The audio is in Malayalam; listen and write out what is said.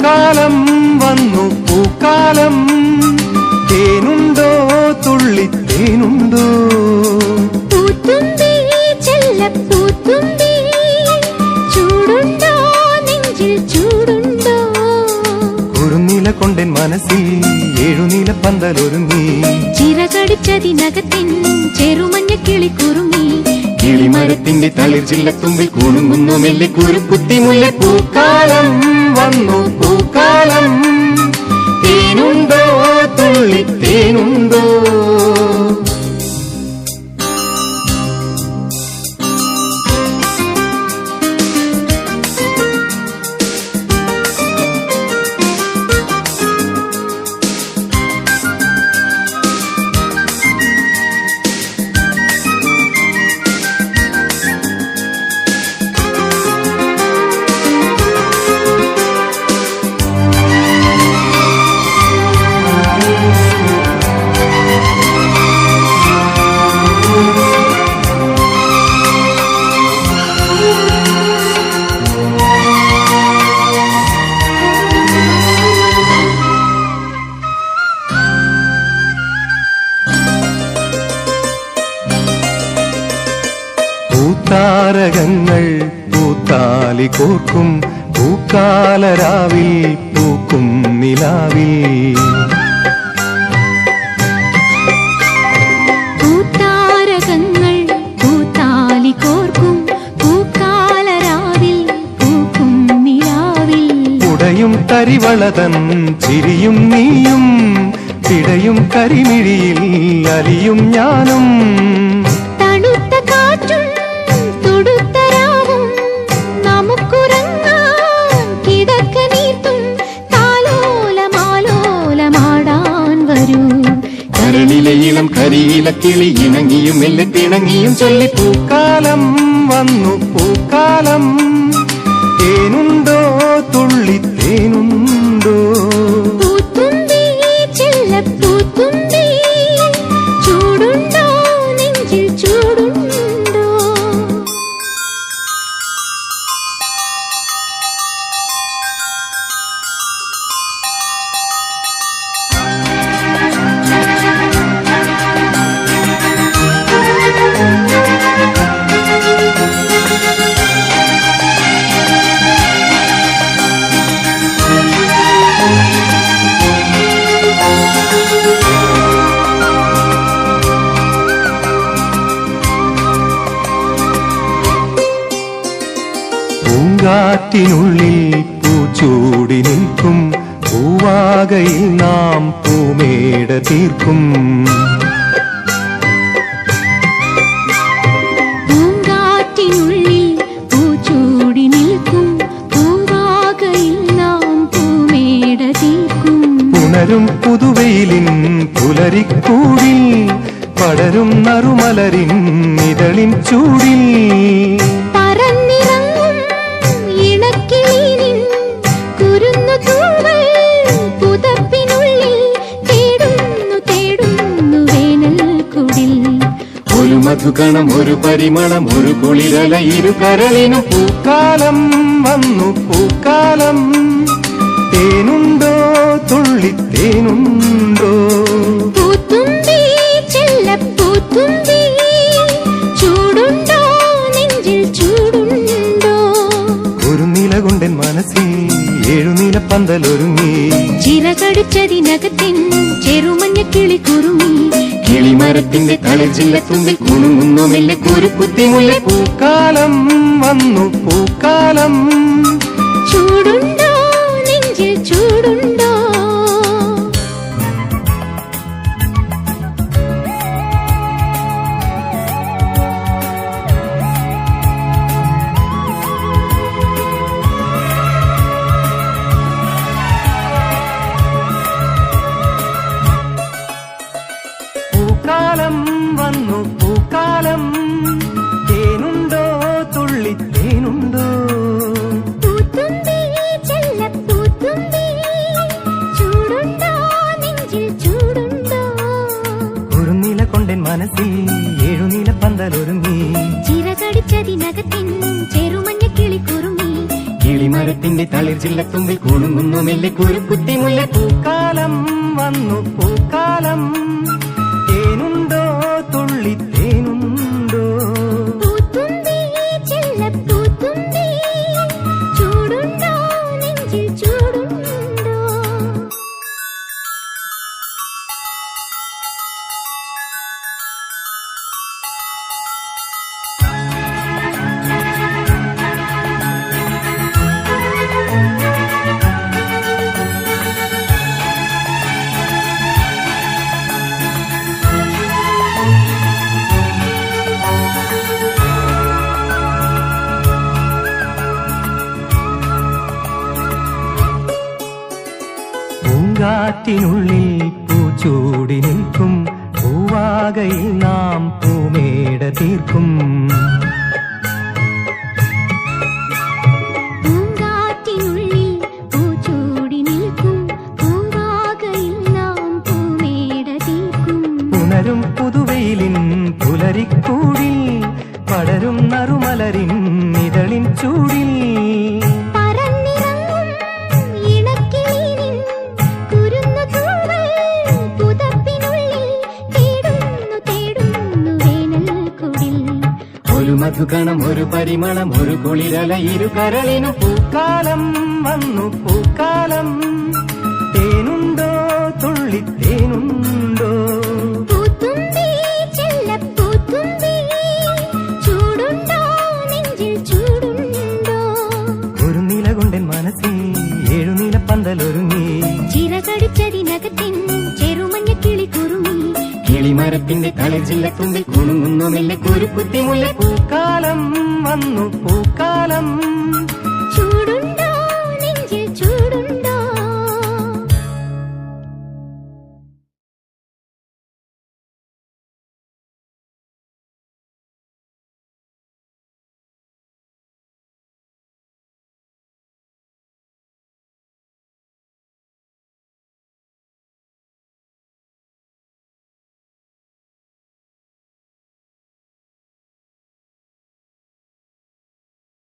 പൂക്കാലം വന്നു പൂക്കാലം, തേനുണ്ടോ തുള്ളിത്തേനുണ്ടോ? പൂത്തുമ്പി ചെല്ലപ്പൂത്തുമ്പി, ചൂടുണ്ടോ നെഞ്ചിൽ ചൂടുണ്ടോ? കുറുനില കൊണ്ടെൻ മനസ്സിൽ ഏഴുനില പന്തലൊരുങ്ങി, ചിറകടിച്ചതിനകത്തിൻ ചെറുമഞ്ഞ കിളി കുറുങ്ങി. കിളിമരത്തിന്റെ തളിർ ചില്ലത്തുമ്പിൽ കുണുങ്ങുന്നു മെല്ലെ കുരുക്കുത്തി മുല്ല. പൂക്കാലം വന്നു പൂക്കാലം, തേനുണ്ടോ തുള്ളിത്തേനുണ്ടോ? പൂത്താരകങ്ങൾ പൂത്താലി കോർക്കും പൂക്കാലരാവിൽ പൂക്കും നിലാവിൽ. പൂത്താരകങ്ങൾ പൂത്താലി കോർക്കും പൂക്കാലരാവിൽ പൂക്കും നിലാവിൽ. ഉടയും തരിവളതൻ ചിരിയും നീയും, പിടയും കരിമിഴിയിൽ അലിയും ഞാനും. തണുത്ത കാറ്റും തുടുത്ത രാവും നമുക്കുറങ്ങാൻ കിടക്ക നീർത്തും, താലോലമാലോലമാടാൻ വരൂ. കരളിലെ ഇളം കരിയില കിളി ഇണങ്ങിയും മെല്ലെ പിണങ്ങിയും ചൊല്ലി. പൂക്കാലം വന്നു പൂക്കാലം, തേനുണ്ടോ തുള്ളിത്തേനുണ്ടോ? പൂത്തുമ്പി ചെല്ലപ്പൂത്തുമ്പി, ചൂടുണ്ടോ നെഞ്ചിൽ ചൂടുണ്ടോ? പൂങ്കാറ്റിനുള്ളിൽ പൂച്ചൂടി നിൽക്കും പൂവാകയിൽ നാം പൂമേട തീർക്കും. പൂങ്കാറ്റിനുള്ളിൽ പൂച്ചൂടി നിൽക്കും പൂവാകയിൽ നാം പൂമേട തീർക്കും. പുണരും പുതുവെയിലിൻ പുലരിക്കൂടിൽ പടരും നറുമലരിൻ ഇതളിൻ ചൂടിൽ. പറന്നിറങ്ങും ഇണക്കിളീനിൻ കുരുന്നു തൂവൽ പുതപ്പിനുള്ളിൽ തേടുന്നു തേടുന്നു വേനൽക്കുടിൽ. ഒരു മധുകണം ഒരു പരിമളം ഒരു കുളിരല ഇരു കരളിനും. പൂക്കാലം വന്നു പൂക്കാലം, തേനുണ്ടോ തുള്ളിത്തേനുണ്ടോ? പൂത്തുമ്പി ചെല്ലപ്പൂത്തുമ്പി, ചൂടുണ്ടോ നെഞ്ചിൽ ചൂടുണ്ടോ? കുറുനില കൊണ്ടെൻ മനസ്സിൽ ഏഴുനില പന്തലൊരുങ്ങി, ചിറകടിച്ചതിനകത്തിൻ ചെറുമഞ്ഞ കിളി കുറുങ്ങി. കിളിമരത്തിന്റെ തളിർ ചില്ലത്തുമ്പിൽ കുണുങ്ങുന്നു മെല്ലെ കുരുക്കുത്തി മുല്ല. പൂക്കാലം വന്നു പൂക്കാലം, ചൂടുണ്ടോ നെഞ്ചിൽ ചൂടുണ്ടോ? പൂക്കാലം വന്നു പൂക്കാലം, തേനുണ്ടോ തുള്ളിത്തേനുണ്ടോ? പൂത്തുമ്പി ചെല്ലപ്പൂത്തുമ്പി, ചൂടുണ്ടോ നെഞ്ചിൽ ചൂടുണ്ടോ? കുറുനില കൊണ്ടെൻ മനസ്സിൽ ഏഴുനില പന്തലൊരുങ്ങി, ചിറകടിച്ചതിനകത്തിൻ ചെറുമഞ്ഞ കിളി കുറുങ്ങി. കിളി കിളിമരത്തിന്റെ തളിർ ചില്ലത്തുമ്പിൽ കുണുങ്ങുന്നു മെല്ലെ കുരുക്കുത്തി മുല്ല. പൂക്കാലം വന്നു പൂക്കാലം, തേനുണ്ടോ തുള്ളി തേനുണ്ടോ? പൂത്തുമ്പി ചെല്ലപ്പൂത്തുമ്പി, ചൂടുണ്ടോ നെഞ്ചിൽ ചൂടുണ്ടോ? പൂങ്കാറ്റിനുള്ളിൽ പൂച്ചൂടി നിൽക്കും, പൂവാകയിൽ നാം പൂമേട തീർക്കും. പൂങ്കാറ്റിനുള്ളിൽ പൂച്ചൂടി നിൽക്കും, പൂവാകയിൽ നാം പൂമേട തീർക്കും. പുണരും പുതുവെയിലിൻ പുലരിക്കൂടിൽ, പടരും നറുമലരിൻ ഇതളിൻ ചൂടിൽ. പറന്നിറങ്ങും ഇണക്കിളിനിൻ കുരുന്നു തൂവൽ, പുതപ്പിനുള്ളിൽ തേടുന്നു തേടുന്നു വേനൽക്കുടിൽ. ഒരു മധുകണം ഒരു പരിമളം ഒരു കുളിരല ഇരു കരളിനു. പൂക്കാലം വന്നു പൂക്കാലം, തേനുണ്ടോ തുള്ളി തേനുണ്ടോ? പൂത്തുമ്പി ചെല്ലപ്പൂത്തുമ്പി, ചൂടുണ്ടോ നെഞ്ചിൽ ചൂടുണ്ടോ? ഒരു നില കൊണ്ടൻ മനസ്സിൽ ഏഴു നില പന്തലൊരുങ്ങി. ചിറകടിച്ചതിനകത്തിൻ ചെറുമഞ്ഞ കിളി കുറുമി. കിളിമരത്തിന്റെ തളിർ ചില്ലത്തുമ്പിൽ കുണുങ്ങുന്നു മെല്ലെ കുരുക്കുത്തി മുല്ല. പൂക്കാലം വന്നു പൂക്കാലം, ചൂടുണ്ടോ